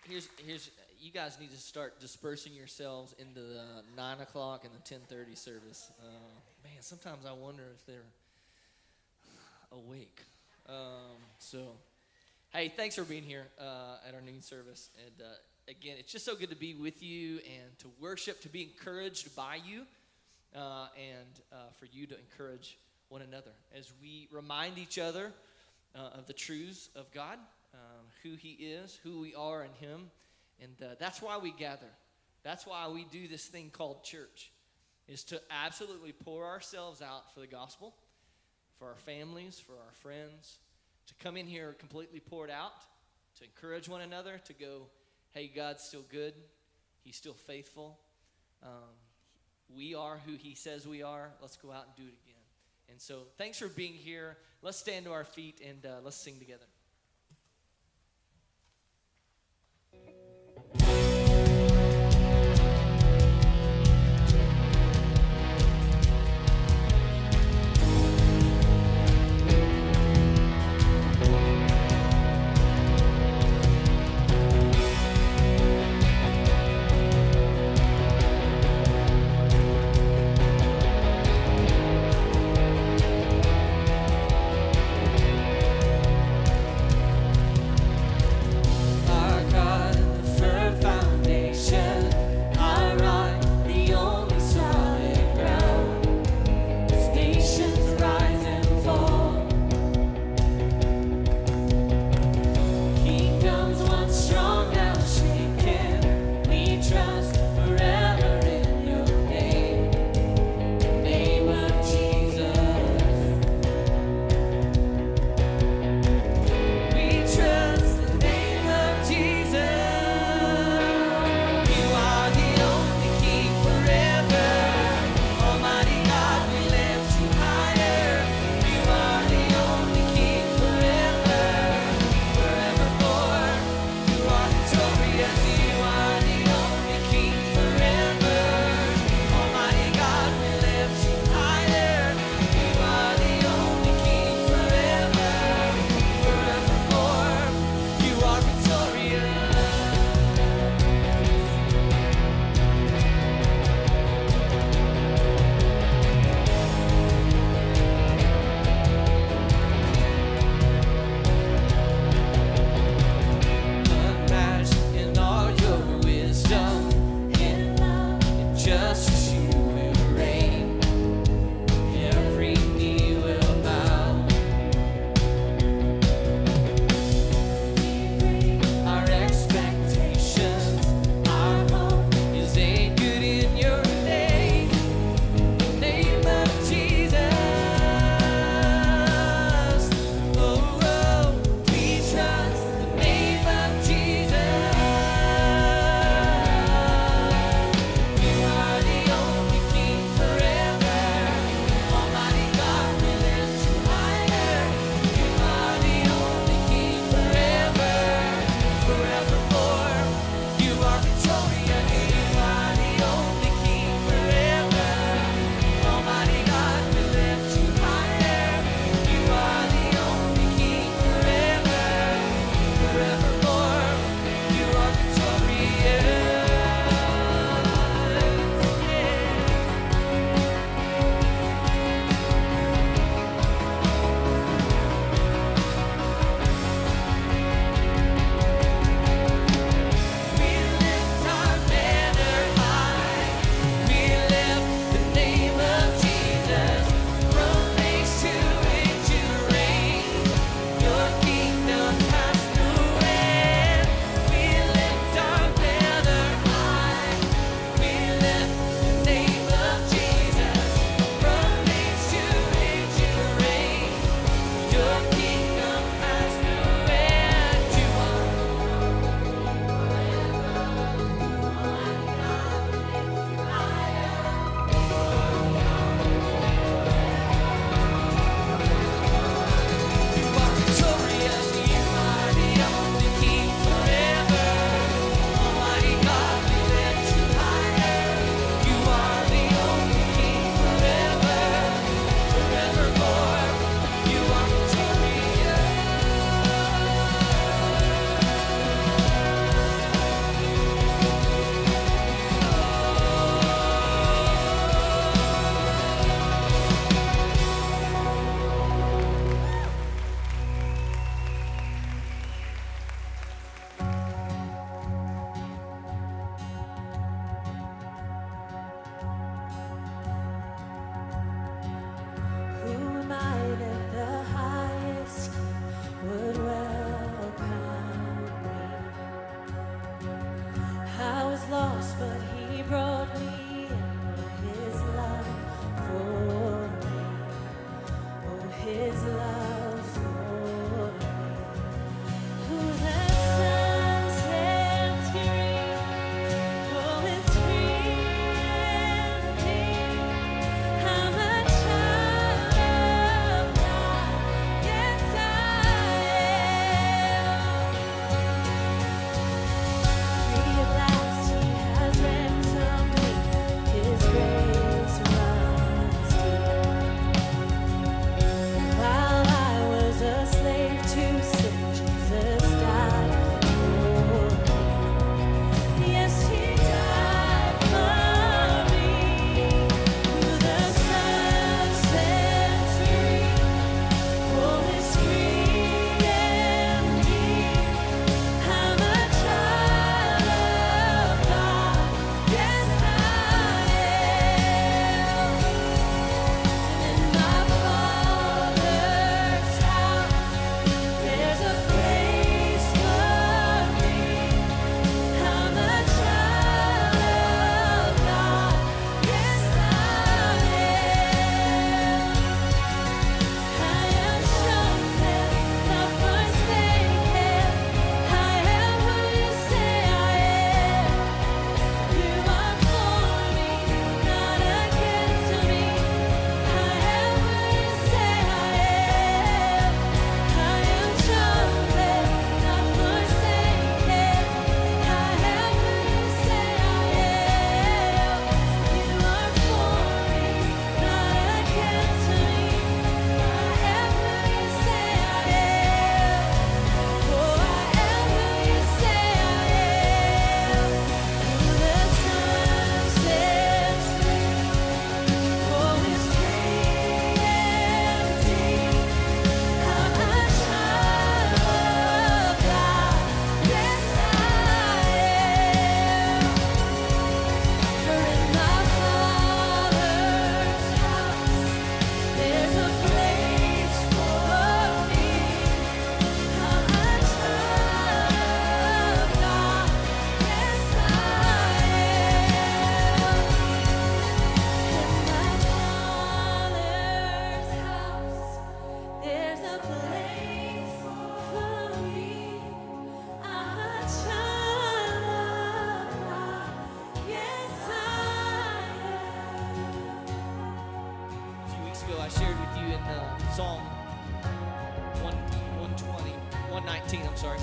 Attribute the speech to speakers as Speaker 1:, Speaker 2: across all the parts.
Speaker 1: here's you guys need to start dispersing yourselves into the 9 o'clock and the 10:30 service. Man, sometimes I wonder if they're awake. So, hey, thanks for being here at our noon service. And again, it's just so good to be with you and to worship, to be encouraged by you, and for you to encourage one another as we remind each other of the truths of God, who He is, who we are in Him. And that's why we gather. That's why we do this thing called church, is to absolutely pour ourselves out for the gospel, for our families, for our friends, to come in here completely poured out, to encourage one another, to go, hey, God's still good. He's still faithful. We are who He says we are. Let's go out and do it again. And so thanks for being here. Let's stand to our feet and let's sing together. 119, I'm sorry.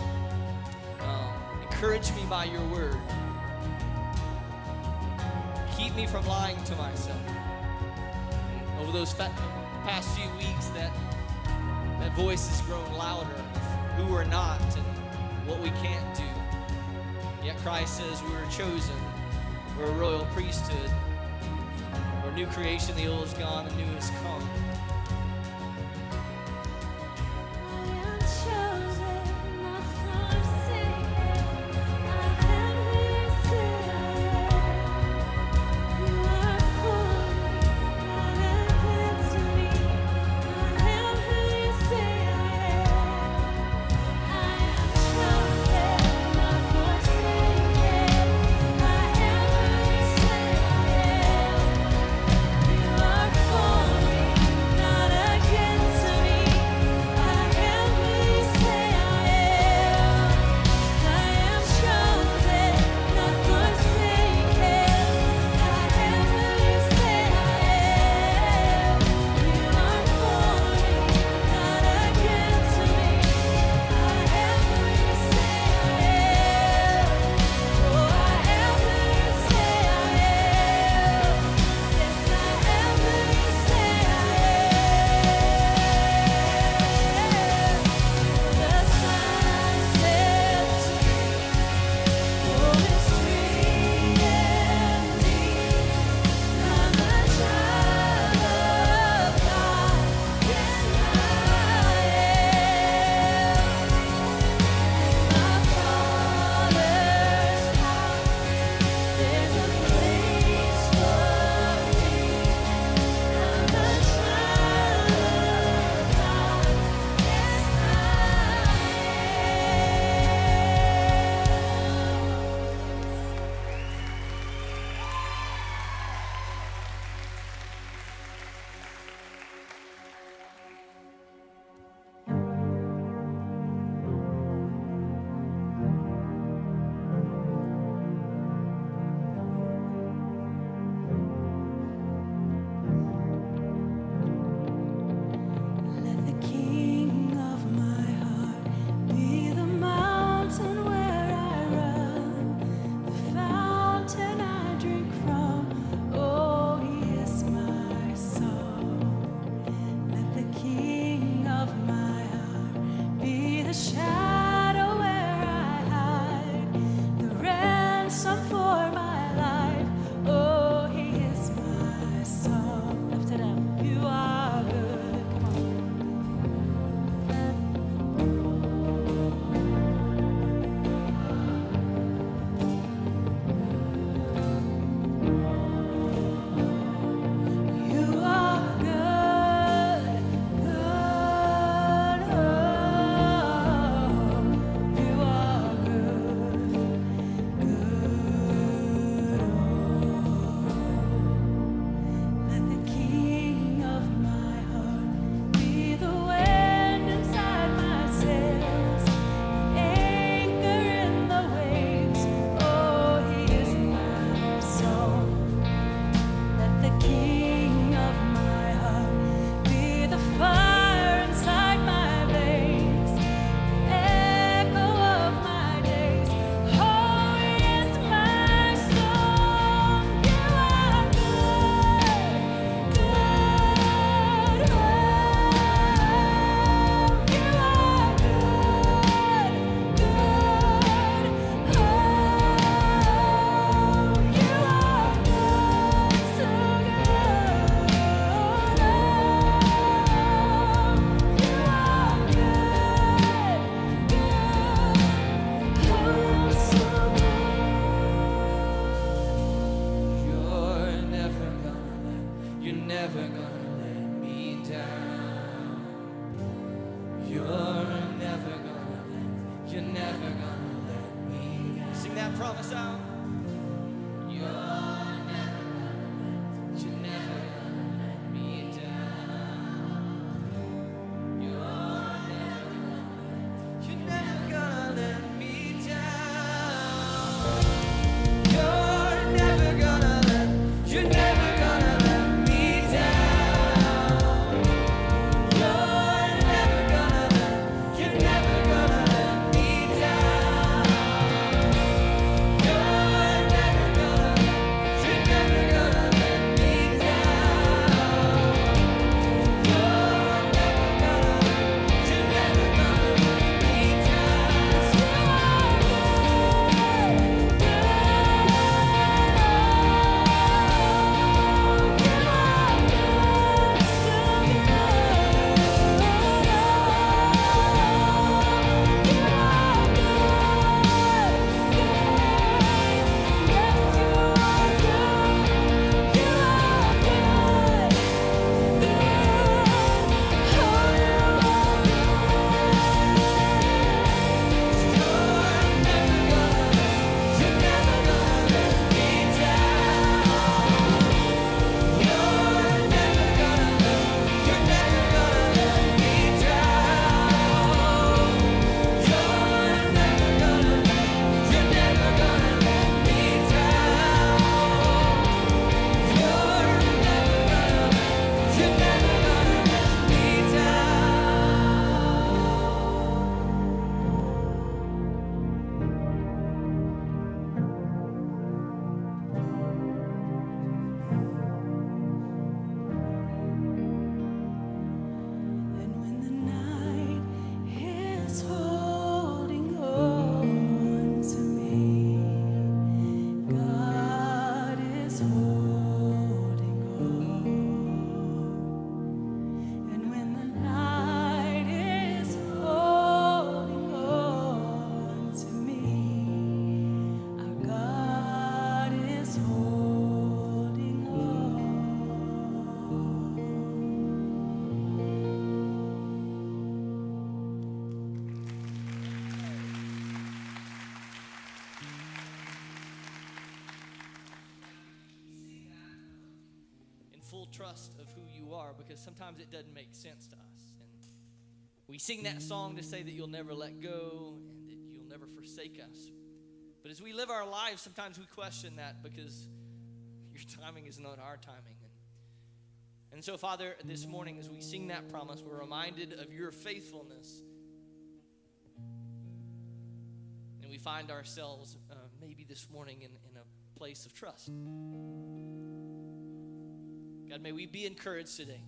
Speaker 1: Encourage me by your word. Keep me from lying to myself. Over those past few weeks, that voice has grown louder of who we're not and what we can't do. Yet Christ says we were chosen. We're a royal priesthood. We're a new creation. The old is gone, the new has come. promise out. You're never gonna let me down. You're never gonna let me down. You're never gonna let me down. You're never gonna trust of who you are, because sometimes it doesn't make sense to us. And we sing that song to say that you'll never let go and that you'll never forsake us. But as we live our lives, sometimes we question that because your timing is not our timing. And so, Father, this morning as we sing that promise, we're reminded of your faithfulness. And we find ourselves maybe this morning in a place of trust. God, may we be encouraged today.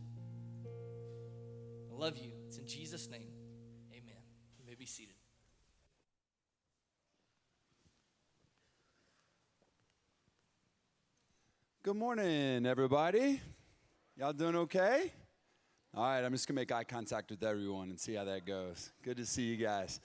Speaker 1: I love you. It's in Jesus' name. Amen. You may be seated.
Speaker 2: Good morning, everybody. Y'all doing okay? All right, I'm just going to make eye contact with everyone and see how that goes. Good to see you guys.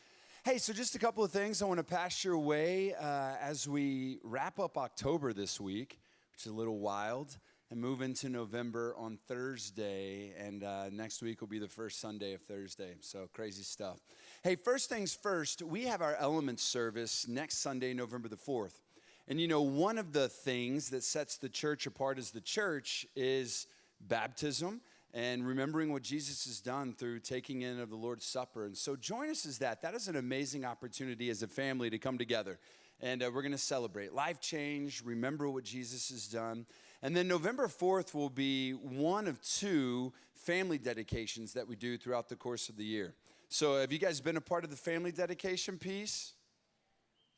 Speaker 2: Hey, so just a couple of things I want to pass your way as we wrap up October this week, which is a little wild, and move into November on Thursday, and next week will be the first Sunday of Thursday, so crazy stuff. Hey, first things first, we have our Elements service next Sunday, November the 4th. And you know, one of the things that sets the church apart as the church is baptism and remembering what Jesus has done through taking in of the Lord's Supper. And so join us as that. That is an amazing opportunity as a family to come together. And we're going to celebrate life change, remember what Jesus has done. And then November 4th will be one of two family dedications that we do throughout the course of the year. So have you guys been a part of the family dedication piece?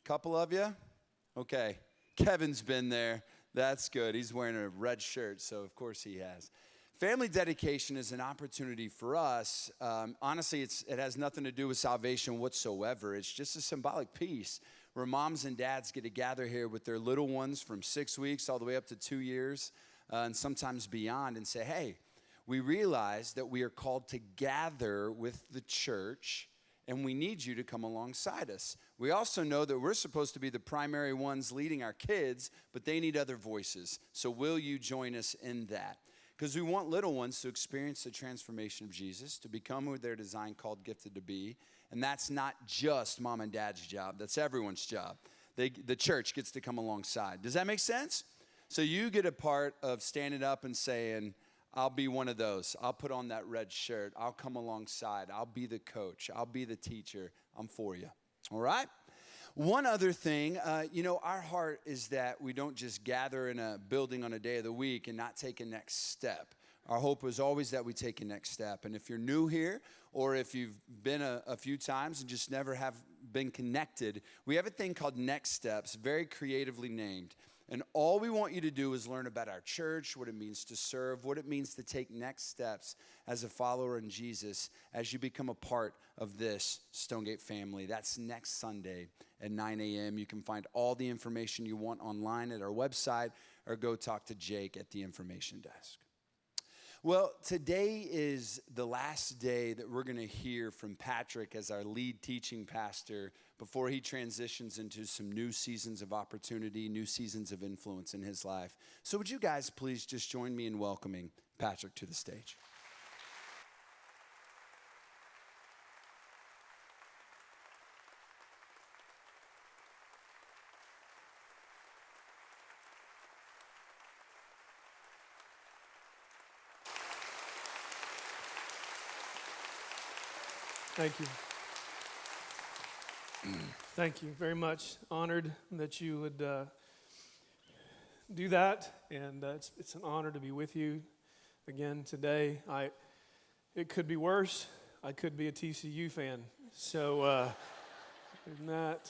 Speaker 2: Couple of you? Okay. Kevin's been there. That's good. He's wearing a red shirt, so of course he has. Family dedication is an opportunity for us. Honestly, it has nothing to do with salvation whatsoever. It's just a symbolic piece where moms and dads get to gather here with their little ones from 6 weeks all the way up to 2 years and sometimes beyond and say, hey, we realize that we are called to gather with the church and we need you to come alongside us. We also know that we're supposed to be the primary ones leading our kids, but they need other voices. So will you join us in that? Because we want little ones to experience the transformation of Jesus, to become who they're designed, called, gifted to be. And that's not just mom and dad's job. That's everyone's job. The church gets to come alongside. Does that make sense? So you get a part of standing up and saying, I'll be one of those. I'll put on that red shirt. I'll come alongside. I'll be the coach. I'll be the teacher. I'm for you. All right? One other thing, our heart is that we don't just gather in a building on a day of the week and not take a next step. Our hope is always that we take a next step. And if you're new here or if you've been a few times and just never have been connected, we have a thing called Next Steps, very creatively named. And all we want you to do is learn about our church, what it means to serve, what it means to take next steps as a follower in Jesus as you become a part of this Stonegate family. That's next Sunday at 9 a.m. You can find all the information you want online at our website or go talk to Jake at the information desk. Well, today is the last day that we're going to hear from Patrick as our lead teaching pastor before he transitions into some new seasons of opportunity, new seasons of influence in his life. So would you guys please just join me in welcoming Patrick to the stage?
Speaker 3: Thank you. Thank you very much. Honored that you would do that, and it's an honor to be with you again today. It could be worse. I could be a TCU fan. So, isn't that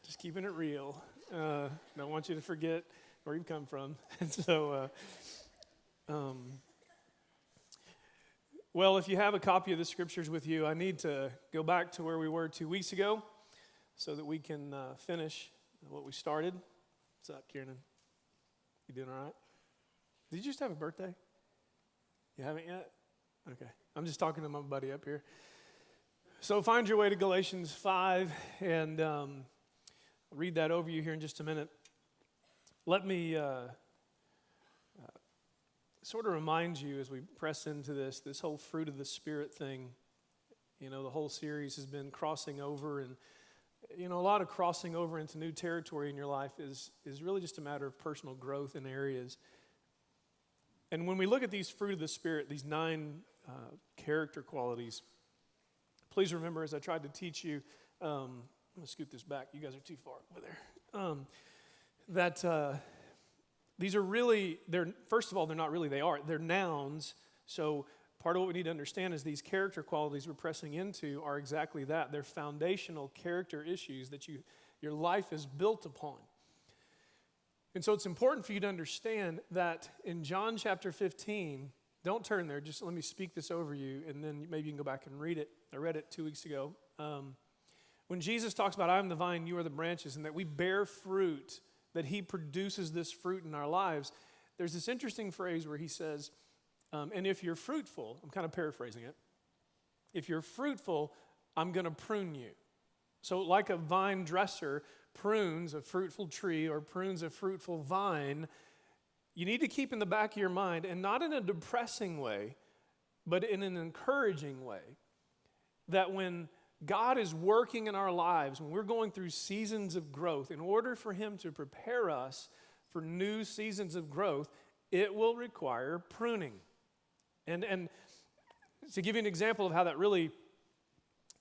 Speaker 3: just keeping it real? Don't want you to forget where you've come from, and so. Well, if you have a copy of the scriptures with you, I need to go back to where we were 2 weeks ago so that we can finish what we started. What's up, Kieran? You doing all right? Did you just have a birthday? You haven't yet? Okay. I'm just talking to my buddy up here. So find your way to Galatians 5, and I'll read that over you here in just a minute. Let me sort of remind you as we press into this whole fruit of the Spirit thing. You know, the whole series has been crossing over, and a lot of crossing over into new territory in your life is really just a matter of personal growth in areas. And when we look at these fruit of the Spirit, these 9 character qualities, please remember, as I tried to teach you, I'm going to scoot this back. You guys are too far over there. That these are really, first of all, they're not really, they're nouns. So part of what we need to understand is these character qualities we're pressing into are exactly that. They're foundational character issues that your life is built upon. And so it's important for you to understand that in John chapter 15, don't turn there, just let me speak this over you, and then maybe you can go back and read it. I read it 2 weeks ago. When Jesus talks about, I am the vine, you are the branches, and that we bear fruit, that he produces this fruit in our lives, there's this interesting phrase where he says, and if you're fruitful, I'm kind of paraphrasing it, if you're fruitful, I'm going to prune you. So like a vine dresser prunes a fruitful tree or prunes a fruitful vine, you need to keep in the back of your mind, and not in a depressing way, but in an encouraging way, that when God is working in our lives, when we're going through seasons of growth, in order for him to prepare us for new seasons of growth, it will require pruning. And to give you an example of how that really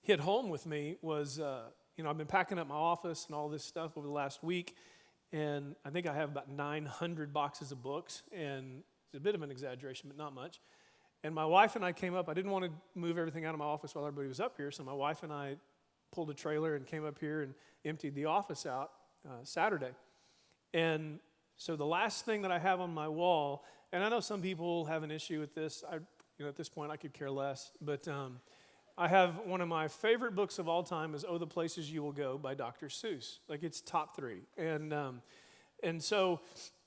Speaker 3: hit home with me was, I've been packing up my office and all this stuff over the last week, and I think I have about 900 boxes of books, and it's a bit of an exaggeration, but not much. And my wife and I came up. I didn't want to move everything out of my office while everybody was up here, so my wife and I pulled a trailer and came up here and emptied the office out Saturday. And so the last thing that I have on my wall, and I know some people have an issue with this. At this point, I could care less. But I have one of my favorite books of all time is "Oh, the Places You Will Go" by Dr. Seuss. Like, it's top 3. And so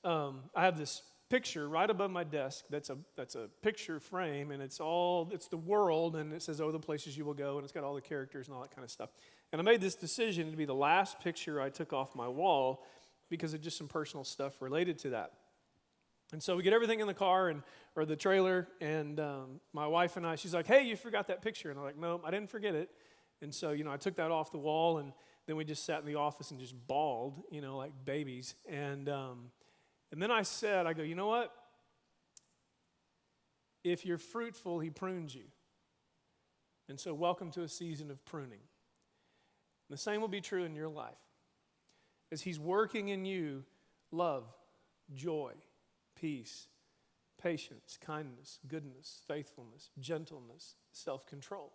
Speaker 3: I have this picture right above my desk that's a picture frame, and it's the world, and it says, "Oh, the places you will go," and it's got all the characters and all that kind of stuff. And I made this decision to be the last picture I took off my wall because of just some personal stuff related to that. And so we get everything in the car or the trailer, and my wife and I, she's like, "Hey, you forgot that picture." And I'm like, "No, I didn't forget it." And so, I took that off the wall, and then we just sat in the office and just bawled, like babies. And then I said, you know what? If you're fruitful, he prunes you. And so welcome to a season of pruning. And the same will be true in your life. As he's working in you, love, joy, peace, patience, kindness, goodness, faithfulness, gentleness, self-control.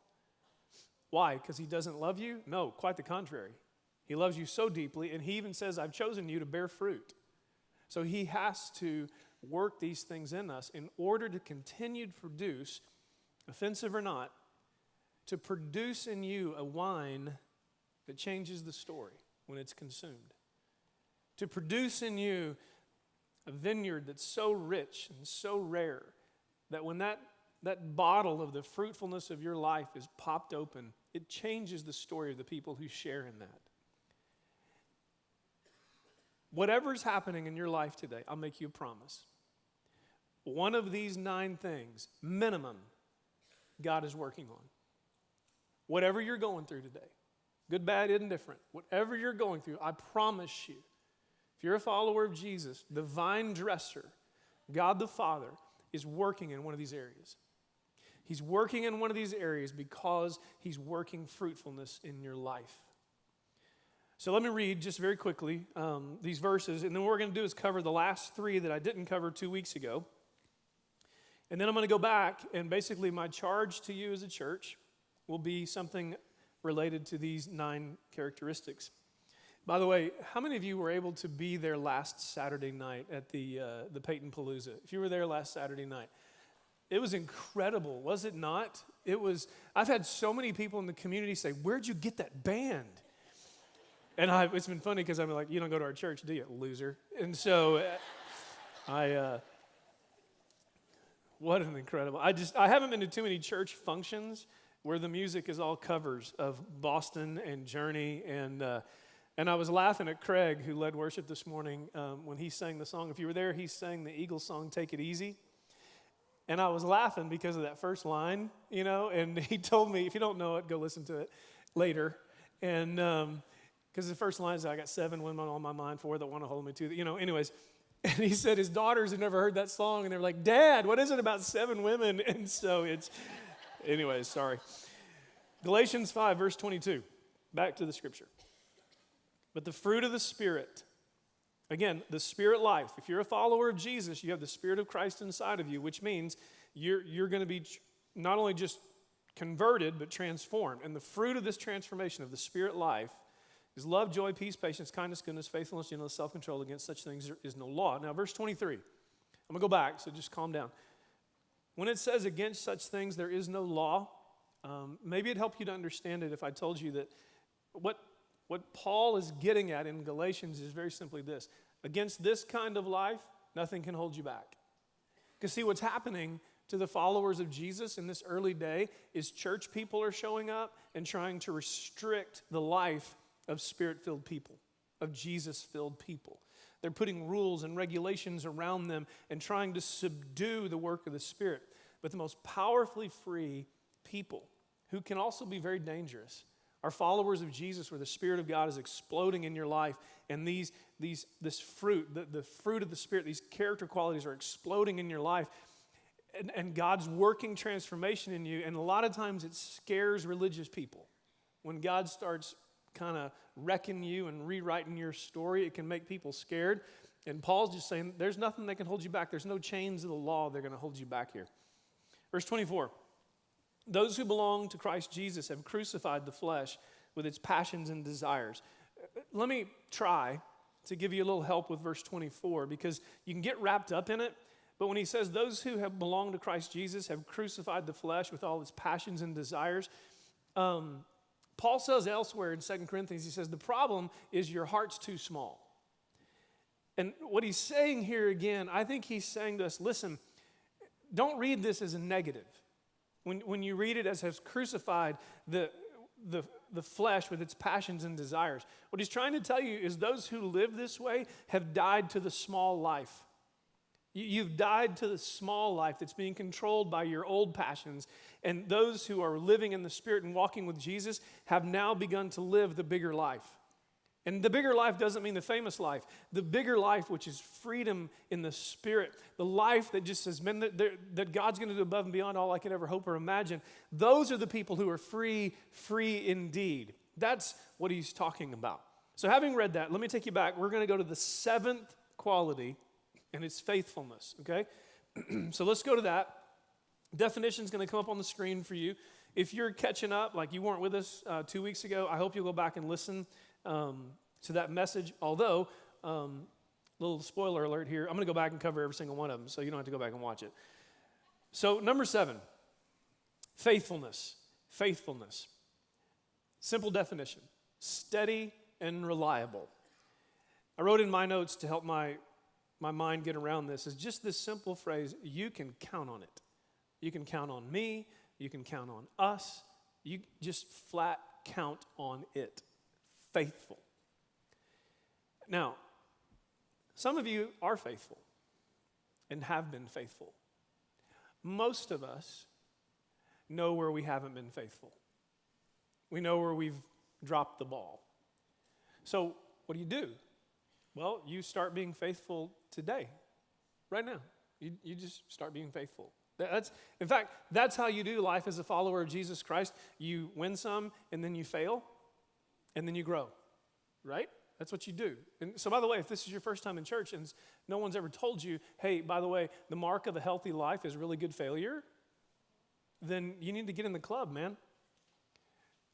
Speaker 3: Why? Because he doesn't love you? No, quite the contrary. He loves you so deeply, and he even says, I've chosen you to bear fruit. So he has to work these things in us in order to continue to produce, offensive or not, to produce in you a wine that changes the story when it's consumed. To produce in you a vineyard that's so rich and so rare that when that bottle of the fruitfulness of your life is popped open, it changes the story of the people who share in that. Whatever's happening in your life today, I'll make you a promise. One of these 9 things, minimum, God is working on. Whatever you're going through today, good, bad, indifferent, whatever you're going through, I promise you, if you're a follower of Jesus, the vine dresser, God the Father, is working in one of these areas. He's working in one of these areas because he's working fruitfulness in your life. So let me read just very quickly these verses, and then what we're going to do is cover the last 3 that I didn't cover 2 weeks ago. And then I'm going to go back, and basically my charge to you as a church will be something related to these 9 characteristics. By the way, how many of you were able to be there last Saturday night at the Peyton Palooza? If you were there last Saturday night, it was incredible, was it not? I've had so many people in the community say, "Where'd you get that band?" And it's been funny because I'm like, "You don't go to our church, do you, loser?" And so what an incredible, I haven't been to too many church functions where the music is all covers of Boston and Journey. And I was laughing at Craig, who led worship this morning, when he sang the song. If you were there, he sang the Eagles song, "Take It Easy." And I was laughing because of that first line, and he told me, if you don't know it, go listen to it later. And because the first line is, "I got 7 women on my mind, 4 that want to hold me to," anyways. And he said his daughters had never heard that song, and they're like, Dad, what is it about 7 women? And so anyways, sorry. Galatians 5, verse 22. Back to the scripture. But the fruit of the Spirit, again, the Spirit life. If you're a follower of Jesus, you have the Spirit of Christ inside of you, which means you're going to be not only just converted, but transformed. And the fruit of this transformation of the Spirit life is love, joy, peace, patience, kindness, goodness, faithfulness, gentleness, self-control. Against such things there is no law. Now, verse 23. I'm going to go back, so just calm down. When it says against such things there is no law, maybe it'd help you to understand it if I told you that what Paul is getting at in Galatians is very simply this. Against this kind of life, nothing can hold you back. Because see, what's happening to the followers of Jesus in this early day is church people are showing up and trying to restrict the life of Spirit-filled people, of Jesus-filled people. They're putting rules and regulations around them and trying to subdue the work of the Spirit. But the most powerfully free people, who can also be very dangerous, are followers of Jesus, where the Spirit of God is exploding in your life, and this fruit, the fruit of the Spirit, these character qualities are exploding in your life, and God's working transformation in you. And a lot of times it scares religious people. When God starts kind of wrecking you and rewriting your story, it can make people scared. And Paul's just saying, there's nothing that can hold you back. There's no chains of the law that are going to hold you back here. Verse 24, those who belong to Christ Jesus have crucified the flesh with its passions and desires. Let me try to give you a little help with verse 24, because you can get wrapped up in it. But when he says those who have belonged to Christ Jesus have crucified the flesh with all its passions and desires, Paul says elsewhere in 2 Corinthians, he says, the problem is your heart's too small. And what he's saying here again, I think he's saying to us, listen, don't read this as a negative. When you read it as has crucified the flesh with its passions and desires, what he's trying to tell you is those who live this way have died to the small life. You've died to the small life that's being controlled by your old passions. And those who are living in the Spirit and walking with Jesus have now begun to live the bigger life. And the bigger life doesn't mean the famous life. The bigger life, which is freedom in the Spirit, the life that just says, man, that God's going to do above and beyond all I could ever hope or imagine. Those are the people who are free indeed. That's what he's talking about. So having read that, let me take you back. We're going to go to the 7th quality, and it's faithfulness, okay? So let's go to that. Definition's going to come up on the screen for you. If you're catching up, like you weren't with us 2 weeks ago, I hope you'll go back and listen to that message. Although, little spoiler alert here, I'm going to go back and cover every single one of them, so you don't have to go back and watch it. So number 7, faithfulness. Faithfulness. Simple definition, steady and reliable. I wrote in my notes to help my mind get around this is just this simple phrase, you can count on it. You can count on me, you can count on us, you just flat count on it. Faithful. Now, some of you are faithful and have been faithful. Most of us know where we haven't been faithful. We know where we've dropped the ball. So what do? Well, you start being faithful today, right now. You just start being faithful. In fact, that's how you do life as a follower of Jesus Christ. You win some, and then you fail, and then you grow, right? That's what you do. And so, by the way, if this is your first time in church and no one's ever told you, hey, by the way, the mark of a healthy life is really good failure, then you need to get in the club, man.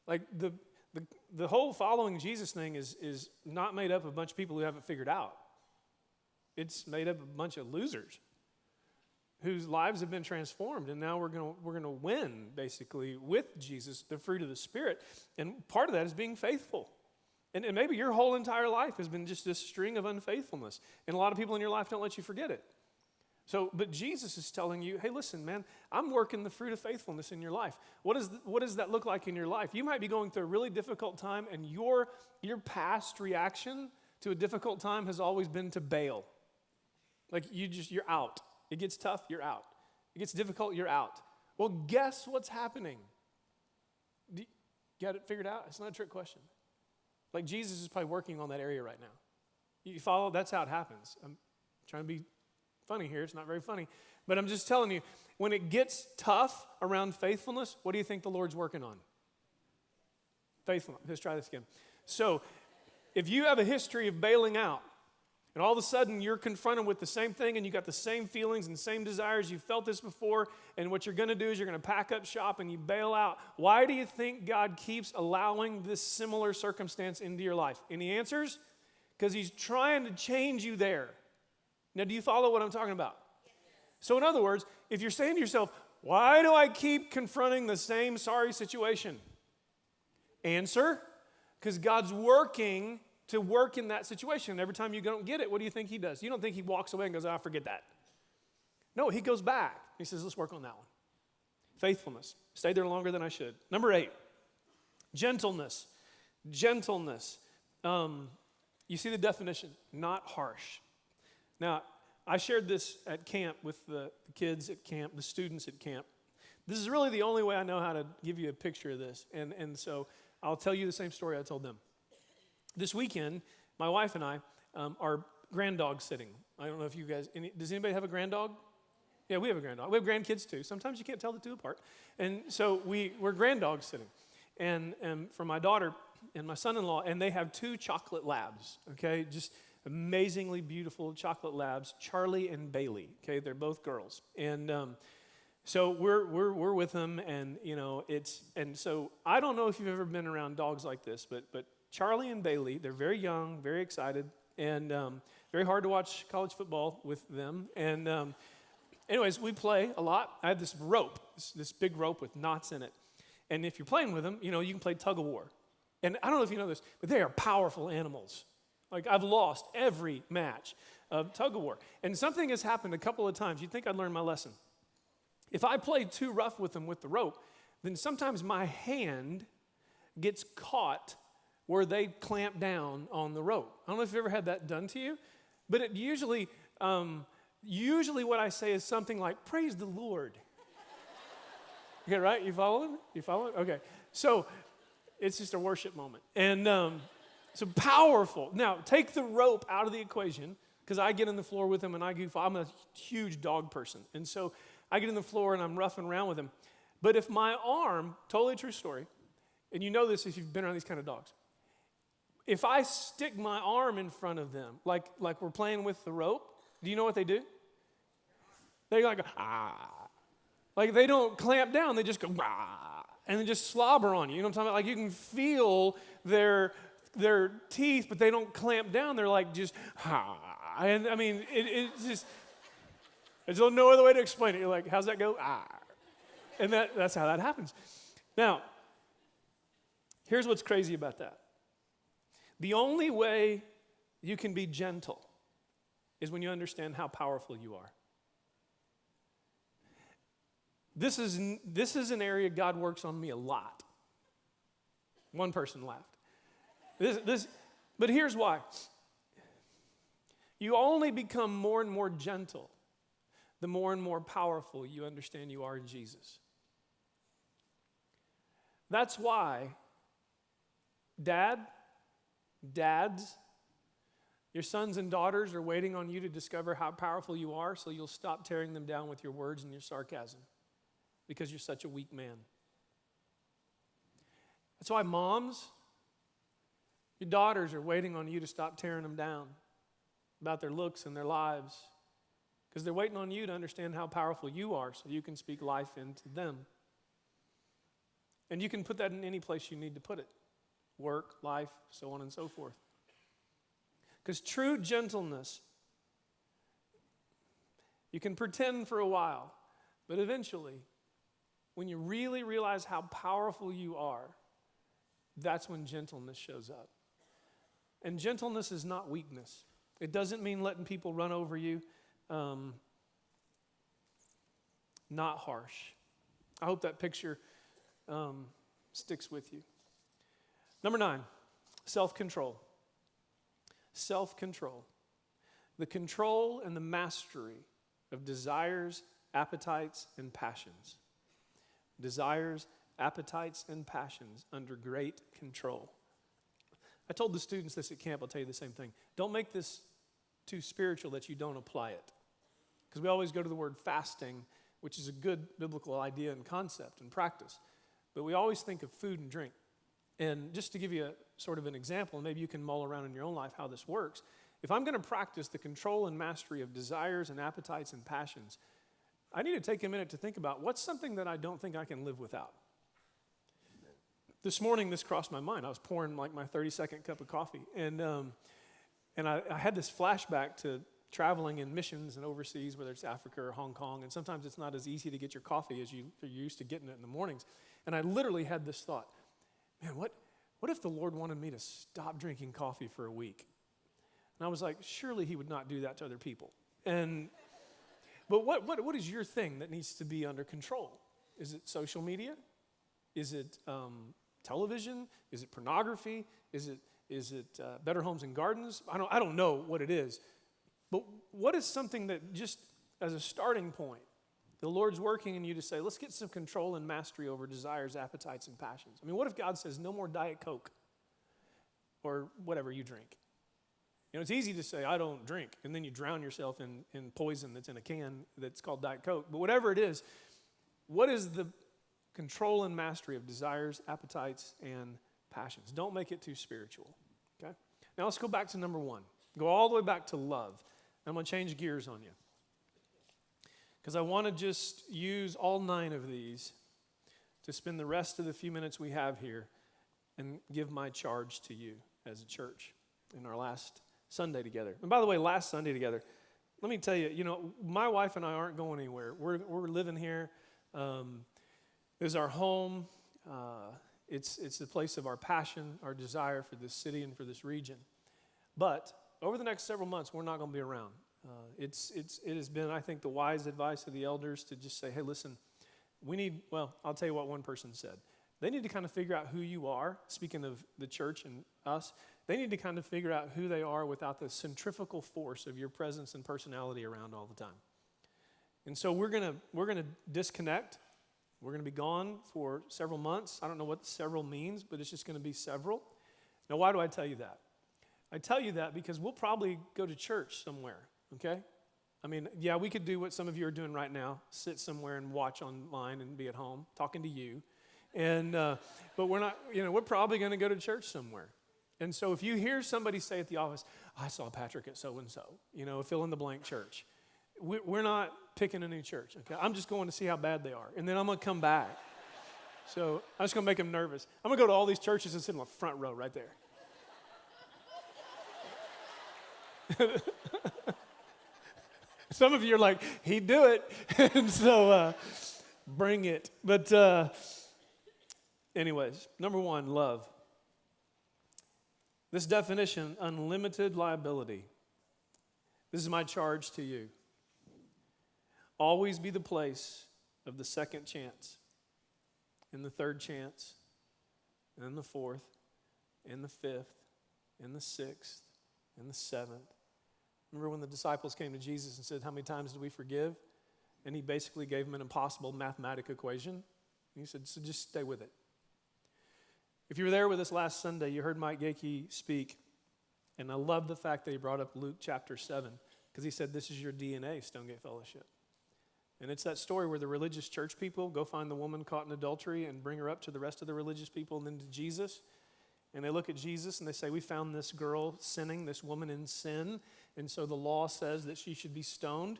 Speaker 3: Like the whole following Jesus thing is not made up of a bunch of people who haven't figured out. It's made up of a bunch of losers whose lives have been transformed, and now we're gonna win, basically, with Jesus, the fruit of the Spirit. And part of that is being faithful. And maybe your whole entire life has been just this string of unfaithfulness, and a lot of people in your life don't let you forget it. So, but Jesus is telling you, hey, listen, man, I'm working the fruit of faithfulness in your life. What does that look like in your life? You might be going through a really difficult time, and your past reaction to a difficult time has always been to bail. Like you're out. It gets tough, you're out. It gets difficult, you're out. Well, guess what's happening? You got it figured out? It's not a trick question. Like Jesus is probably working on that area right now. You follow? That's how it happens. trying to be funny here. It's not very funny. But I'm just telling you, when it gets tough around faithfulness, what do you think the Lord's working on? Faithfulness. Let's try this again. So, if you have a history of bailing out, and all of a sudden you're confronted with the same thing and you got the same feelings and same desires, you felt this before, and what you're going to do is you're going to pack up shop and you bail out. Why do you think God keeps allowing this similar circumstance into your life? Any answers? Because he's trying to change you there. Now, do you follow what I'm talking about? So in other words, if you're saying to yourself, why do I keep confronting the same sorry situation? Answer, because God's working to work in that situation. Every time you don't get it, what do you think he does? You don't think he walks away and goes, oh, forget that. No, he goes back. He says, let's work on that one. Faithfulness. Stayed there longer than I should. Number 8, gentleness. Gentleness. You see the definition, not harsh. Now, I shared this at camp with the kids at camp, the students at camp. This is really the only way I know how to give you a picture of this. And so I'll tell you the same story I told them. This weekend, my wife and I are grand dog sitting. I don't know if you guys, does anybody have a grand dog? Yeah, we have a grand dog. We have grandkids too. Sometimes you can't tell the two apart. And so we're grand dog sitting. And for my daughter and my son-in-law, and they have 2 chocolate labs, okay? Just amazingly beautiful chocolate labs, Charlie and Bailey, okay? They're both girls. And so we're with them, and and so I don't know if you've ever been around dogs like this, but Charlie and Bailey, they're very young, very excited, and very hard to watch college football with them. And anyways, we play a lot. I have this rope, this big rope with knots in it. And if you're playing with them, you can play tug of war. And I don't know if you know this, but they are powerful animals. Like, I've lost every match of tug of war. And something has happened a couple of times. You'd think I'd learned my lesson. If I play too rough with them with the rope, then sometimes my hand gets caught where they clamp down on the rope. I don't know if you've ever had that done to you, but it usually what I say is something like, praise the Lord. Okay, right? You following? Okay. So it's just a worship moment. And so powerful. Now, take the rope out of the equation, because I get in the floor with them and I goof. I'm a huge dog person. And so I get in the floor and I'm roughing around with them. But if my arm, totally true story, and you know this if you've been around these kind of dogs, if I stick my arm in front of them, like we're playing with the rope, do you know what they do? They go, like they don't clamp down, they just go, and then just slobber on you. You know what I'm talking about? Like, you can feel their teeth, but they don't clamp down. They're like just, and I mean, it's just, there's no other way to explain it. You're like, how's that go? And that's how that happens. Now, here's what's crazy about that. The only way you can be gentle is when you understand how powerful you are. This is an area God works on me a lot. One person laughed. But here's why. You only become more and more gentle the more and more powerful you understand you are in Jesus. That's why, dads, your sons and daughters are waiting on you to discover how powerful you are, so you'll stop tearing them down with your words and your sarcasm, because you're such a weak man. That's why moms, your daughters are waiting on you to stop tearing them down about their looks and their lives, because they're waiting on you to understand how powerful you are so you can speak life into them. And you can put that in any place you need to put it. Work, life, so on and so forth. Because true gentleness, you can pretend for a while, but eventually, when you really realize how powerful you are, that's when gentleness shows up. And gentleness is not weakness. It doesn't mean letting people run over you. Not harsh. I hope that picture sticks with you. Number 9, self-control. Self-control. The control and the mastery of desires, appetites, and passions. Desires, appetites, and passions under great control. I told the students this at camp, I'll tell you the same thing. Don't make this too spiritual that you don't apply it. Because we always go to the word fasting, which is a good biblical idea and concept and practice. But we always think of food and drink. And just to give you a sort of an example, and maybe you can mull around in your own life how this works. If I'm going to practice the control and mastery of desires and appetites and passions, I need to take a minute to think about what's something that I don't think I can live without. This morning, this crossed my mind. I was pouring like my 30-second cup of coffee. And I had this flashback to traveling in missions and overseas, whether it's Africa or Hong Kong. And sometimes it's not as easy to get your coffee as you're used to getting it in the mornings. And I literally had this thought, man, what if the Lord wanted me to stop drinking coffee for a week? And I was like, surely he would not do that to other people. But what is your thing that needs to be under control? Is it social media? Is it television? Is it pornography? Is it Better Homes and Gardens? I don't know what it is. But what is something that just as a starting point, the Lord's working in you to say, let's get some control and mastery over desires, appetites, and passions. I mean, what if God says no more Diet Coke or whatever you drink? You know, it's easy to say, I don't drink, and then you drown yourself in poison that's in a can that's called Diet Coke. But whatever it is, what is the control and mastery of desires, appetites, and passions? Don't make it too spiritual, okay? Now let's go back to number one. Go all the way back to love. I'm going to change gears on you because I want to just use all 9 of these to spend the rest of the few minutes we have here and give my charge to you as a church in our last Sunday together. And by the way, last Sunday together, let me tell you, you know, my wife and I aren't going anywhere. We're living here. This is our home. It's the place of our passion, our desire for this city and for this region. But over the next several months, we're not going to be around. It has been, I think, the wise advice of the elders to just say, hey, listen, I'll tell you what one person said. They need to kind of figure out who you are, speaking of the church and us. They need to kind of figure out who they are without the centrifugal force of your presence and personality around all the time. And so we're gonna disconnect. We're going to be gone for several months. I don't know what several means, but it's just going to be several. Now, why do I tell you that? I tell you that because we'll probably go to church somewhere, okay? I mean, yeah, we could do what some of you are doing right now, sit somewhere and watch online and be at home talking to you. But we're not, we're probably going to go to church somewhere. And so if you hear somebody say at the office, I saw Patrick at so-and-so, fill in the blank church. We're not picking a new church, okay? I'm just going to see how bad they are, and then I'm going to come back. So I'm just going to make them nervous. I'm going to go to all these churches and sit in the front row right there. Some of you are like, he'd do it. And so bring it. But anyways, number one, love. This definition, unlimited liability. This is my charge to you. Always be the place of the second chance, and the third chance, and the fourth, and the fifth, and the sixth, and the seventh. Remember when the disciples came to Jesus and said, how many times do we forgive? And he basically gave them an impossible mathematical equation. And he said, so just stay with it. If you were there with us last Sunday, you heard Mike Gakey speak. And I love the fact that he brought up Luke chapter 7, because he said, this is your DNA, Stonegate Fellowship. And it's that story where the religious church people go find the woman caught in adultery and bring her up to the rest of the religious people and then to Jesus. And they look at Jesus and they say, we found this girl sinning, this woman in sin. And so the law says that she should be stoned.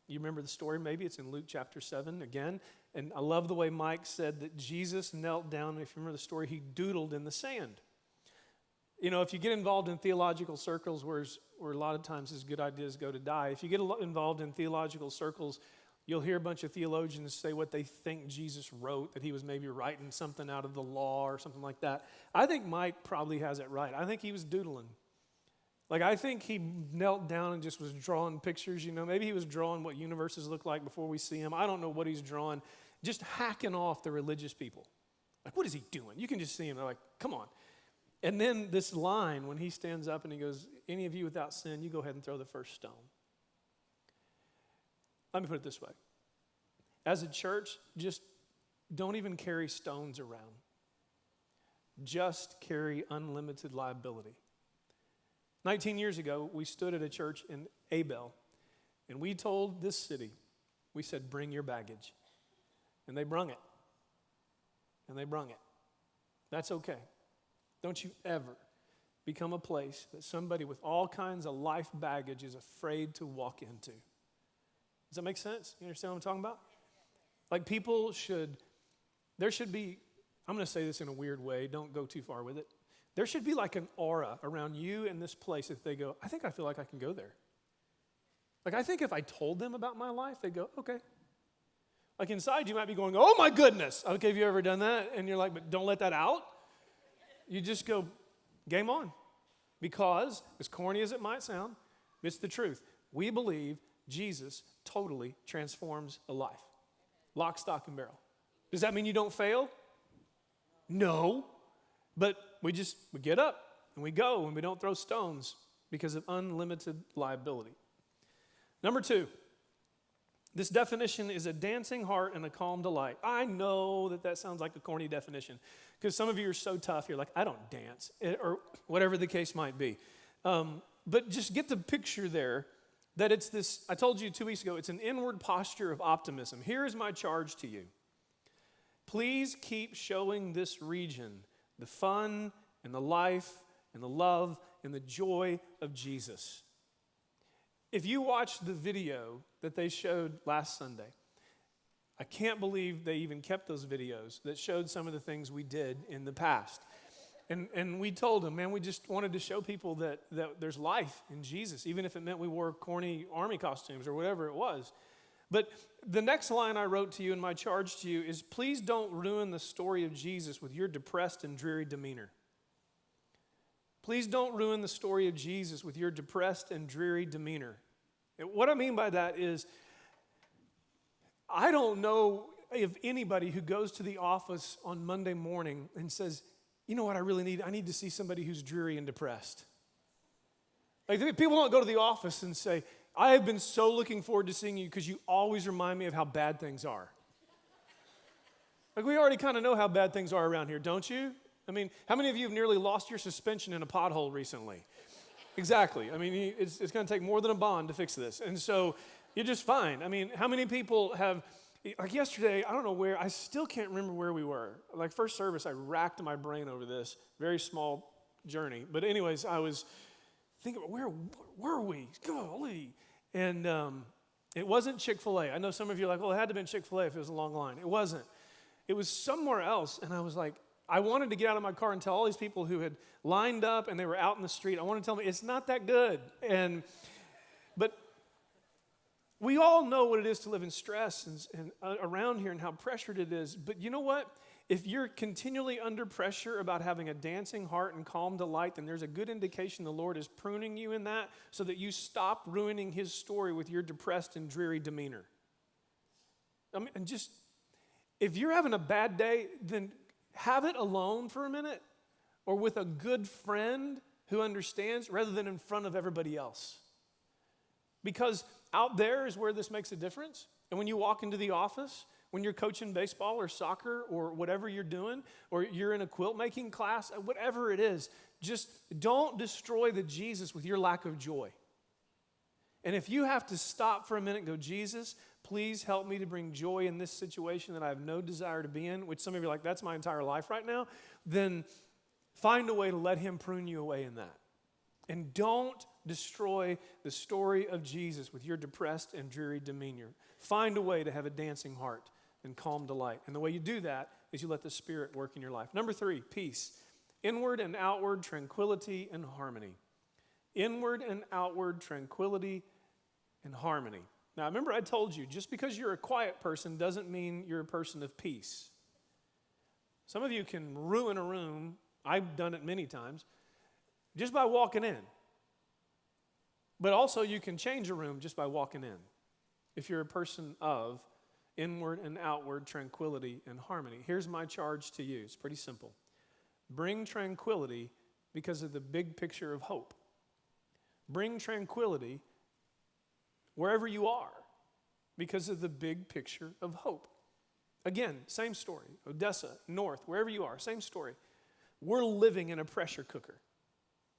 Speaker 3: You remember the story maybe? It's in Luke chapter 7 again. And I love the way Mike said that Jesus knelt down. If you remember the story, he doodled in the sand. If you get involved in theological circles where a lot of times his good ideas go to die, if you get involved in theological circles, you'll hear a bunch of theologians say what they think Jesus wrote, that he was maybe writing something out of the law or something like that. I think Mike probably has it right. I think he was doodling. I think he knelt down and just was drawing pictures. Maybe he was drawing what universes look like before we see them. I don't know what he's drawing. Just hacking off the religious people. What is he doing? You can just see him. They're like, come on. And then this line, when he stands up and he goes, any of you without sin, you go ahead and throw the first stone. Let me put it this way. As a church, just don't even carry stones around. Just carry unlimited liability. 19 years ago, we stood at a church in Abel, and we told this city, we said, bring your baggage. And they brung it. And they brung it. That's okay. Don't you ever become a place that somebody with all kinds of life baggage is afraid to walk into. Does that make sense? You understand what I'm talking about? Like there should be, I'm going to say this in a weird way, don't go too far with it. There should be like an aura around you in this place if they go, I think I feel like I can go there. Like I think if I told them about my life, they'd go, okay. Like inside you might be going, oh my goodness. Okay, have you ever done that? And you're like, but don't let that out. You just go, game on. Because, as corny as it might sound, it's the truth. We believe Jesus totally transforms a life. Lock, stock, and barrel. Does that mean you don't fail? No. But we get up and we go and we don't throw stones because of unlimited liability. Number 2, this definition is a dancing heart and a calm delight. I know that sounds like a corny definition because some of you are so tough, you're like, I don't dance, or whatever the case might be. But just get the picture there that it's this, I told you 2 weeks ago, it's an inward posture of optimism. Here is my charge to you. Please keep showing this region the fun and the life and the love and the joy of Jesus. If you watched the video that they showed last Sunday, I can't believe they even kept those videos that showed some of the things we did in the past. And we told them, man, we just wanted to show people that there's life in Jesus, even if it meant we wore corny army costumes or whatever it was. But the next line I wrote to you in my charge to you is, please don't ruin the story of Jesus with your depressed and dreary demeanor. Please don't ruin the story of Jesus with your depressed and dreary demeanor. And what I mean by that is, I don't know of anybody who goes to the office on Monday morning and says, you know what I really need? I need to see somebody who's dreary and depressed. Like, people don't go to the office and say, I have been so looking forward to seeing you because you always remind me of how bad things are. Like, we already kind of know how bad things are around here, don't you? I mean, how many of you have nearly lost your suspension in a pothole recently? Exactly. I mean, it's going to take more than a bond to fix this. And so you're just fine. I mean, how many people have, like yesterday, I don't know where, I still can't remember where we were. Like first service, I racked my brain over this. Very small journey. But anyways, I was thinking, where were we? Golly. And it wasn't Chick-fil-A. I know some of you are like, well, it had to have been Chick-fil-A if it was a long line. It wasn't. It was somewhere else. And I was like, I wanted to get out of my car and tell all these people who had lined up and they were out in the street, I wanted to tell them, it's not that good. But we all know what it is to live in stress and around here and how pressured it is. But you know what? If you're continually under pressure about having a dancing heart and calm delight, then there's a good indication the Lord is pruning you in that so that you stop ruining his story with your depressed and dreary demeanor. I mean, and just, if you're having a bad day, then have it alone for a minute or with a good friend who understands rather than in front of everybody else. Because out there is where this makes a difference. And when you walk into the office, when you're coaching baseball or soccer or whatever you're doing, or you're in a quilt making class, whatever it is, just don't destroy the Jesus with your lack of joy. And if you have to stop for a minute and go, Jesus, please help me to bring joy in this situation that I have no desire to be in, which some of you are like, that's my entire life right now, then find a way to let him prune you away in that. And don't destroy the story of Jesus with your depressed and dreary demeanor. Find a way to have a dancing heart and calm delight. And the way you do that is you let the Spirit work in your life. Number 3, peace. Inward and outward tranquility and harmony. Inward and outward tranquility and harmony. Now, remember I told you, just because you're a quiet person doesn't mean you're a person of peace. Some of you can ruin a room, I've done it many times, just by walking in. But also you can change a room just by walking in. If you're a person of inward and outward tranquility and harmony. Here's my charge to you. It's pretty simple. Bring tranquility because of the big picture of hope. Bring tranquility wherever you are because of the big picture of hope. Again, same story. Odessa, North, wherever you are, same story. We're living in a pressure cooker.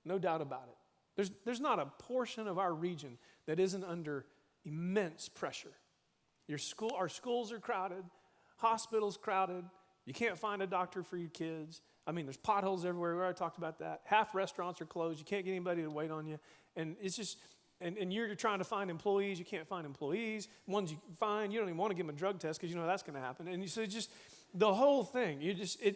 Speaker 3: No doubt about it. There's not a portion of our region that isn't under immense pressure. Our schools are crowded, hospitals crowded. You can't find a doctor for your kids. I mean, there's potholes everywhere. We already talked about that. Half restaurants are closed. You can't get anybody to wait on you. And it's just, and you're trying to find employees. You can't find employees. Ones you find, you don't even want to give them a drug test because you know that's going to happen. And so just the whole thing,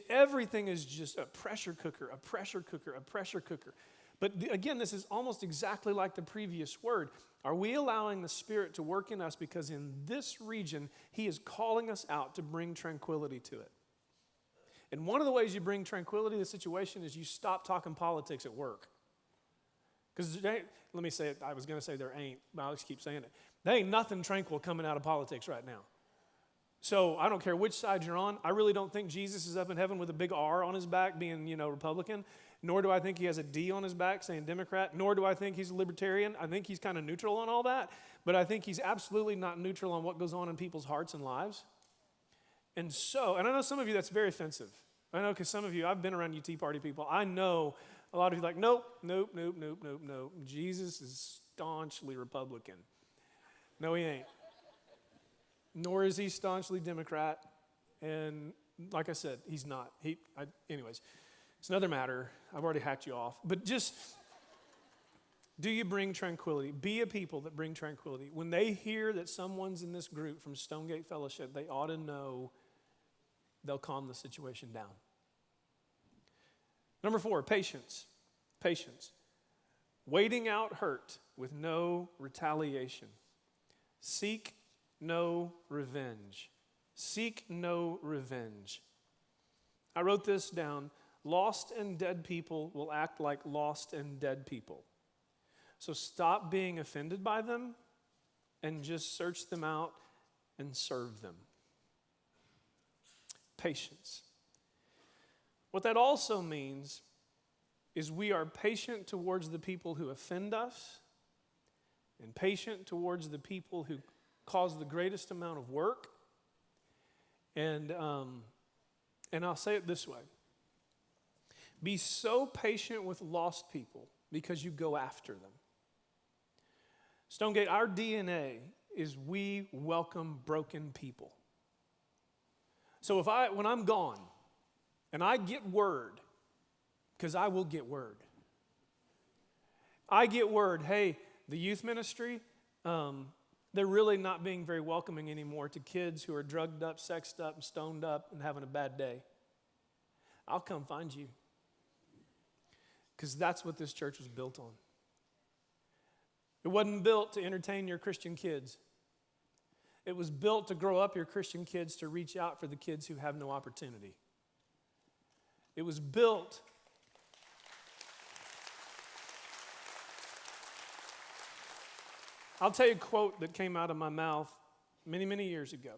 Speaker 3: everything is just a pressure cooker, a pressure cooker, a pressure cooker. But again, this is almost exactly like the previous word. Are we allowing the Spirit to work in us because in this region, He is calling us out to bring tranquility to it? And one of the ways you bring tranquility to the situation is you stop talking politics at work. Because let me say it, I was going to say there ain't, but I'll just keep saying it. There ain't nothing tranquil coming out of politics right now. So I don't care which side you're on. I really don't think Jesus is up in heaven with a big R on his back being, Republican. Nor do I think he has a D on his back saying Democrat. Nor do I think he's a libertarian. I think he's kind of neutral on all that. But I think he's absolutely not neutral on what goes on in people's hearts and lives. And I know some of you that's very offensive. I know because some of you, I've been around UT Party people. I know a lot of you are like, nope. Jesus is staunchly Republican. No, he ain't. Nor is he staunchly Democrat. And like I said, he's not. Anyways, it's another matter. I've already hacked you off. But just, do you bring tranquility? Be a people that bring tranquility. When they hear that someone's in this group from Stonegate Fellowship, they ought to know they'll calm the situation down. Number 4, patience. Patience. Waiting out hurt with no retaliation. Seek no revenge. Seek no revenge. I wrote this down. Lost and dead people will act like lost and dead people. So stop being offended by them and just search them out and serve them. Patience. What that also means is we are patient towards the people who offend us and patient towards the people who cause the greatest amount of work. And I'll say it this way. Be so patient with lost people because you go after them. Stonegate, our DNA is we welcome broken people. So when I'm gone and I get word, because I will get word. I get word, hey, the youth ministry, they're really not being very welcoming anymore to kids who are drugged up, sexed up, and stoned up and having a bad day. I'll come find you. Because that's what this church was built on. It wasn't built to entertain your Christian kids. It was built to grow up your Christian kids to reach out for the kids who have no opportunity. It was built I'll tell you a quote that came out of my mouth many, many years ago.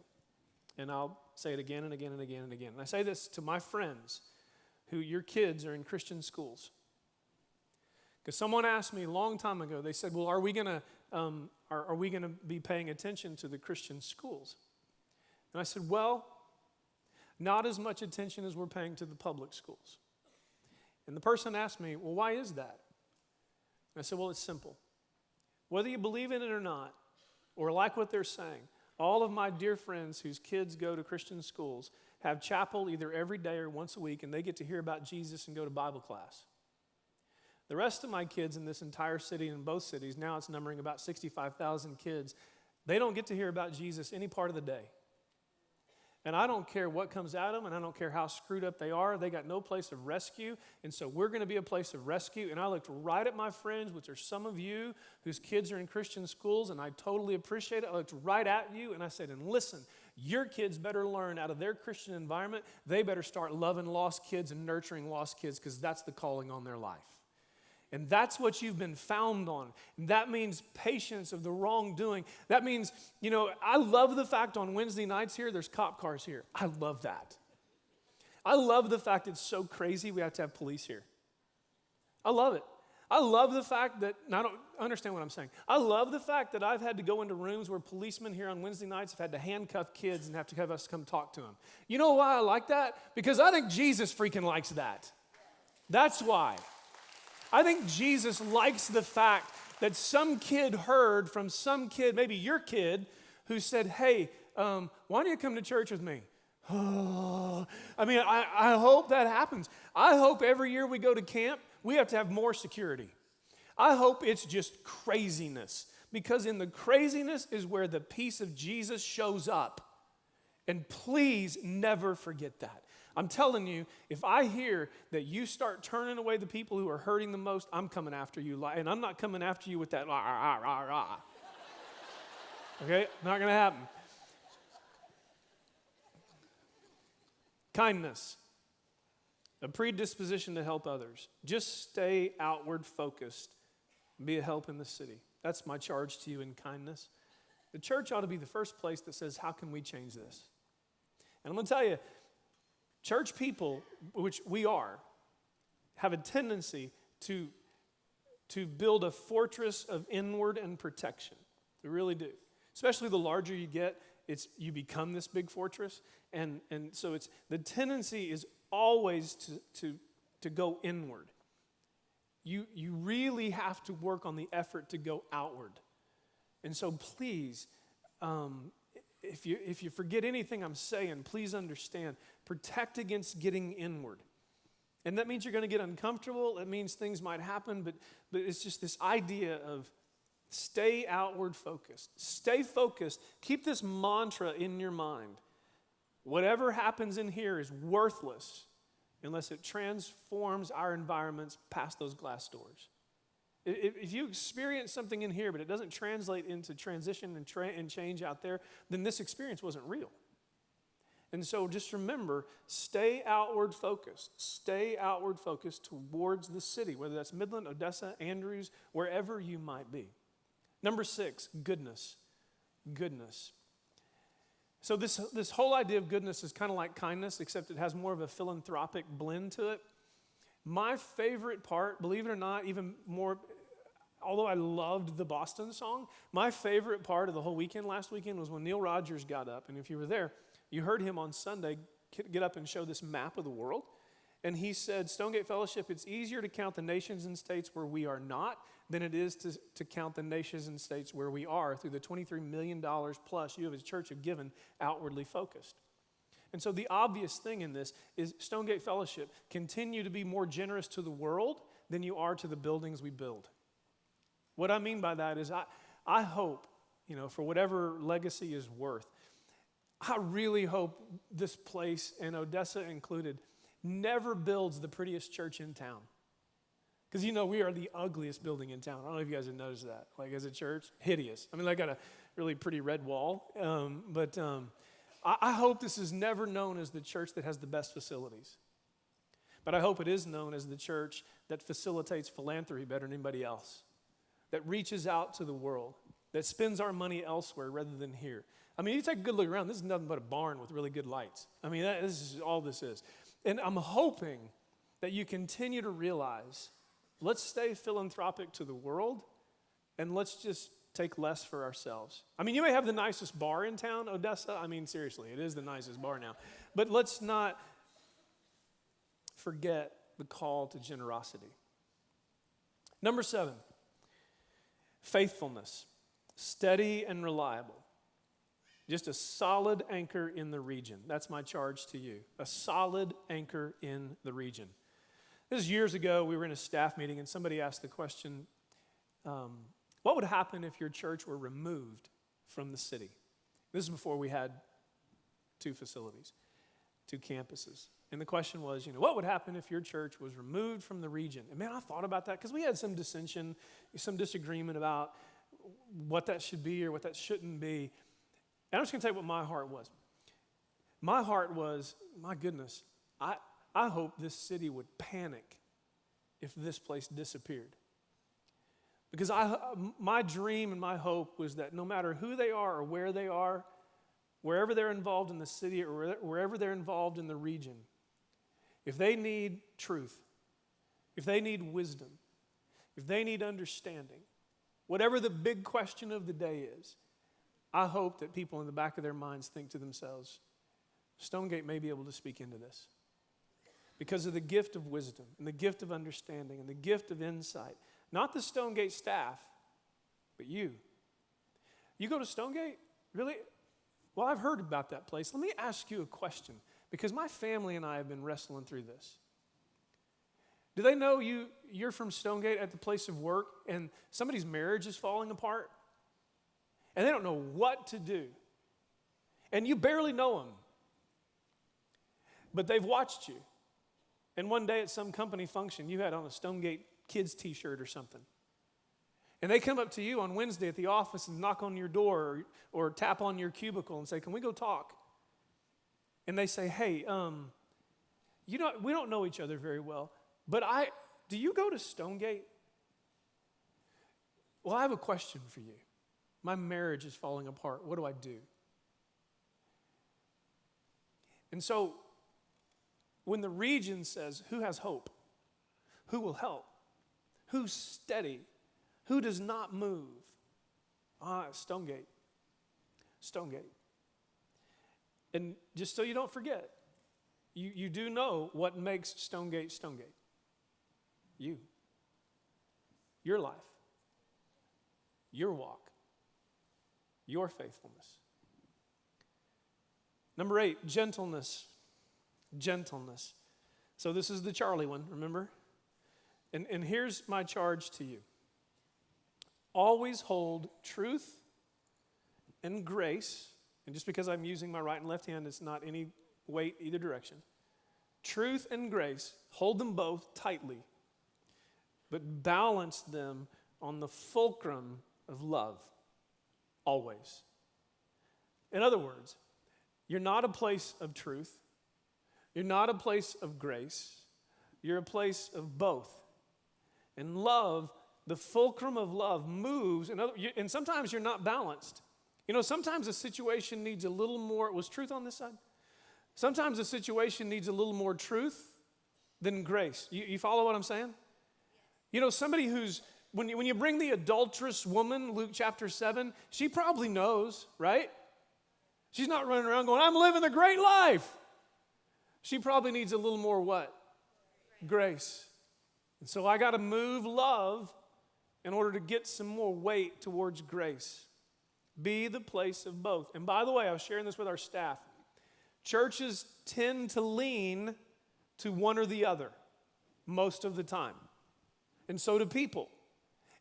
Speaker 3: And I'll say it again and again and again and again. And I say this to my friends who your kids are in Christian schools. Because someone asked me a long time ago, they said, well, are we going to be paying attention to the Christian schools? And I said, well, not as much attention as we're paying to the public schools. And the person asked me, well, why is that? And I said, well, it's simple. Whether you believe in it or not, or like what they're saying, all of my dear friends whose kids go to Christian schools have chapel either every day or once a week, and they get to hear about Jesus and go to Bible class. The rest of my kids in this entire city, in both cities, now it's numbering about 65,000 kids, they don't get to hear about Jesus any part of the day. And I don't care what comes at them, and I don't care how screwed up they are. They got no place of rescue, and so we're going to be a place of rescue. And I looked right at my friends, which are some of you whose kids are in Christian schools, and I totally appreciate it. I looked right at you, and I said, and listen, your kids better learn out of their Christian environment. They better start loving lost kids and nurturing lost kids because that's the calling on their life. And that's what you've been found on. And that means patience of the wrongdoing. That means, I love the fact on Wednesday nights here, there's cop cars here. I love that. I love the fact it's so crazy we have to have police here. I love it. I love the fact that, and I don't understand what I'm saying. I love the fact that I've had to go into rooms where policemen here on Wednesday nights have had to handcuff kids and have to have us come talk to them. You know why I like that? Because I think Jesus freaking likes that. That's why. I think Jesus likes the fact that some kid heard from some kid, maybe your kid, who said, hey, why don't you come to church with me? I mean, I hope that happens. I hope every year we go to camp, we have to have more security. I hope it's just craziness, because in the craziness is where the peace of Jesus shows up. And please never forget that. I'm telling you, if I hear that you start turning away the people who are hurting the most, I'm coming after you. And I'm not coming after you with that rah, rah, rah, rah. Okay? Not going to happen. Kindness. A predisposition to help others. Just stay outward focused. Be a help in the city. That's my charge to you in kindness. The church ought to be the first place that says, how can we change this? And I'm going to tell you, church people, which we are, have a tendency to build a fortress of inward and protection. They really do. Especially the larger you get, you become this big fortress. And so the tendency is always to go inward. You really have to work on the effort to go outward. And so please, if you forget anything I'm saying, please understand, protect against getting inward. And that means you're going to get uncomfortable. It means things might happen, but it's just this idea of stay outward focused. Stay focused. Keep this mantra in your mind. Whatever happens in here is worthless unless it transforms our environments past those glass doors. If you experience something in here, but it doesn't translate into transition and change out there, then this experience wasn't real. And so just remember, stay outward focused. Stay outward focused towards the city, whether that's Midland, Odessa, Andrews, wherever you might be. Number 6, goodness. Goodness. So this whole idea of goodness is kind of like kindness, except it has more of a philanthropic blend to it. My favorite part, believe it or not, even more, although I loved the Boston song, my favorite part of the whole weekend last weekend was when Neil Rogers got up. And if you were there, you heard him on Sunday get up and show this map of the world. And he said, Stonegate Fellowship, it's easier to count the nations and states where we are not than it is to count the nations and states where we are through the $23 million plus you as a church have given outwardly focused. And so the obvious thing in this is Stonegate Fellowship, continue to be more generous to the world than you are to the buildings we build. What I mean by that is I hope, for whatever legacy is worth, I really hope this place, and Odessa included, never builds the prettiest church in town. Because we are the ugliest building in town. I don't know if you guys have noticed that. Like as a church, hideous. I mean, I got a really pretty red wall. I hope this is never known as the church that has the best facilities. But I hope it is known as the church that facilitates philanthropy better than anybody else. That reaches out to the world. That spends our money elsewhere rather than here. I mean, you take a good look around. This is nothing but a barn with really good lights. I mean, this is all this is. And I'm hoping that you continue to realize, let's stay philanthropic to the world, and let's just take less for ourselves. I mean, you may have the nicest bar in town, Odessa. I mean, seriously, it is the nicest bar now. But let's not forget the call to generosity. Number 7, faithfulness, steady and reliable. Just a solid anchor in the region. That's my charge to you. A solid anchor in the region. This is years ago. We were in a staff meeting, and somebody asked the question, what would happen if your church were removed from the city? This is before we had 2 facilities, 2 campuses. And the question was, what would happen if your church was removed from the region? And man, I thought about that because we had some dissension, some disagreement about what that should be or what that shouldn't be. And I'm just going to tell you what my heart was. My heart was, my goodness, I hope this city would panic if this place disappeared. Because my dream and my hope was that no matter who they are or where they are, wherever they're involved in the city or wherever they're involved in the region, if they need truth, if they need wisdom, if they need understanding, whatever the big question of the day is, I hope that people in the back of their minds think to themselves, Stonegate may be able to speak into this. because of the gift of wisdom and the gift of understanding and the gift of insight. Not the Stonegate staff, but you. You go to Stonegate? Really? Well, I've heard about that place. Let me ask you a question, because my family and I have been wrestling through this. Do they know you're from Stonegate at the place of work and somebody's marriage is falling apart? And they don't know what to do. And you barely know them. But they've watched you. And one day at some company function, you had on a Stonegate Kids t-shirt or something. And they come up to you on Wednesday at the office and knock on your door or tap on your cubicle and say, "Can we go talk?" And they say, "Hey, we don't know each other very well, but do you go to Stonegate?" "Well, I have a question for you. My marriage is falling apart. What do I do?" And so when the region says, "Who has hope? Who will help? Who's steady? Who does not move?" Stonegate. Stonegate. And just so you don't forget, you do know what makes Stonegate Stonegate. You. Your life. Your walk. Your faithfulness. Number 8, gentleness. Gentleness. So this is the Charlie one, remember? And here's my charge to you. Always hold truth and grace, and just because I'm using my right and left hand, it's not any weight either direction. Truth and grace, hold them both tightly, but balance them on the fulcrum of love, always. In other words, you're not a place of truth. You're not a place of grace. You're a place of both. And love, the fulcrum of love moves, and sometimes you're not balanced. You know, sometimes a situation needs a little more, was truth on this side? Sometimes a situation needs a little more truth than grace. You follow what I'm saying? You know, somebody who's, when you bring the adulterous woman, Luke chapter 7, she probably knows, right? She's not running around going, "I'm living the great life." She probably needs a little more what? Grace. And so I got to move love in order to get some more weight towards grace. Be the place of both. And by the way, I was sharing this with our staff. Churches tend to lean to one or the other most of the time. And so do people.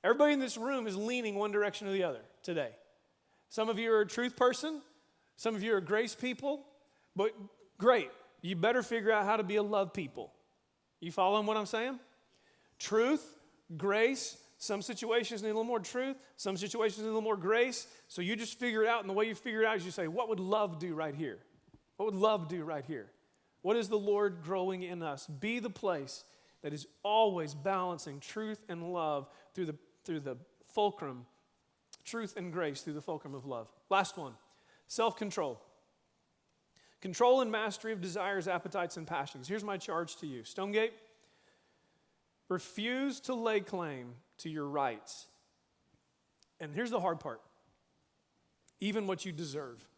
Speaker 3: Everybody in this room is leaning one direction or the other today. Some of you are a truth person. Some of you are grace people. But great. You better figure out how to be a love people. You following what I'm saying? Truth, grace. Some situations need a little more truth. Some situations need a little more grace. So you just figure it out. And the way you figure it out is you say, what would love do right here? What would love do right here? What is the Lord growing in us? Be the place that is always balancing truth and love through the fulcrum, truth and grace through the fulcrum of love. Last one, self-control. Control and mastery of desires, appetites, and passions. Here's my charge to you. Stonegate, refuse to lay claim to your rights. And here's the hard part. Even what you deserve.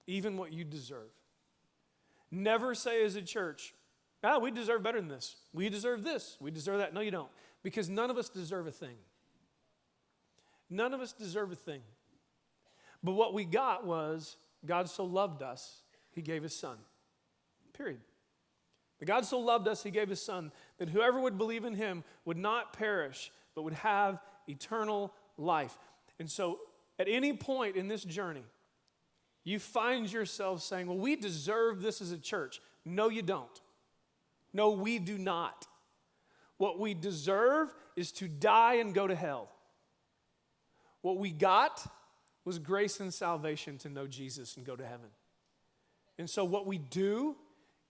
Speaker 3: Even what you deserve. Never say as a church, we deserve better than this. We deserve this. We deserve that. No, you don't. Because none of us deserve a thing. None of us deserve a thing. But what we got was, God so loved us, He gave His Son. Period. But God so loved us, He gave His Son, that whoever would believe in Him would not perish, but would have eternal life. And so, at any point in this journey, you find yourself saying, well, we deserve this as a church. No, you don't. No, we do not. What we deserve is to die and go to hell. What we got was grace and salvation to know Jesus and go to heaven. And so what we do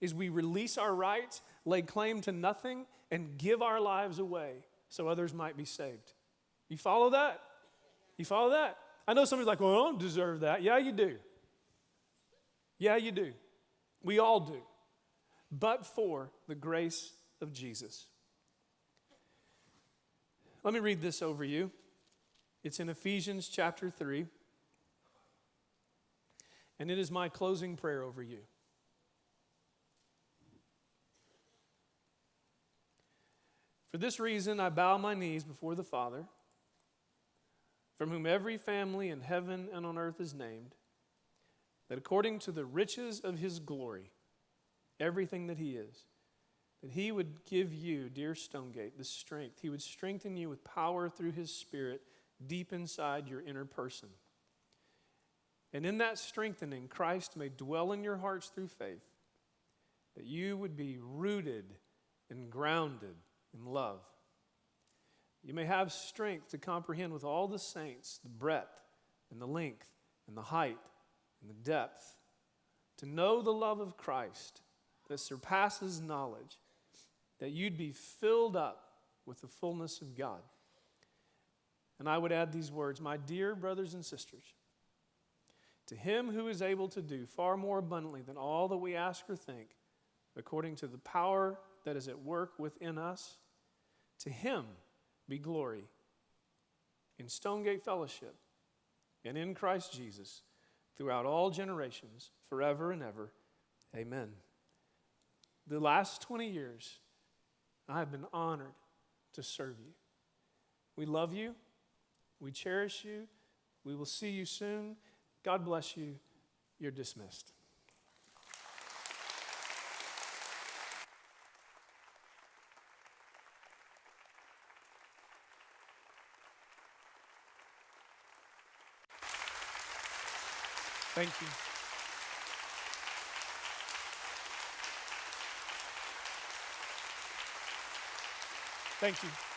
Speaker 3: is we release our rights, lay claim to nothing, and give our lives away so others might be saved. You follow that? You follow that? I know somebody's like, well, I don't deserve that. Yeah, you do. Yeah, you do. We all do. But for the grace of Jesus. Let me read this over you. It's in Ephesians chapter 3. And it is my closing prayer over you. For this reason, I bow my knees before the Father, from whom every family in heaven and on earth is named, that according to the riches of his glory, everything that he is, that he would give you, dear Stonegate, the strength. He would strengthen you with power through his Spirit deep inside your inner person. And in that strengthening, Christ may dwell in your hearts through faith, that you would be rooted and grounded in love. You may have strength to comprehend with all the saints the breadth and the length and the height and the depth, to know the love of Christ that surpasses knowledge, that you'd be filled up with the fullness of God. And I would add these words, my dear brothers and sisters, to him who is able to do far more abundantly than all that we ask or think, according to the power that is at work within us, to him be glory in Stonegate Fellowship and in Christ Jesus throughout all generations, forever and ever. Amen. The last 20 years, I have been honored to serve you. We love you. We cherish you. We will see you soon. God bless you. You're dismissed. Thank you. Thank you.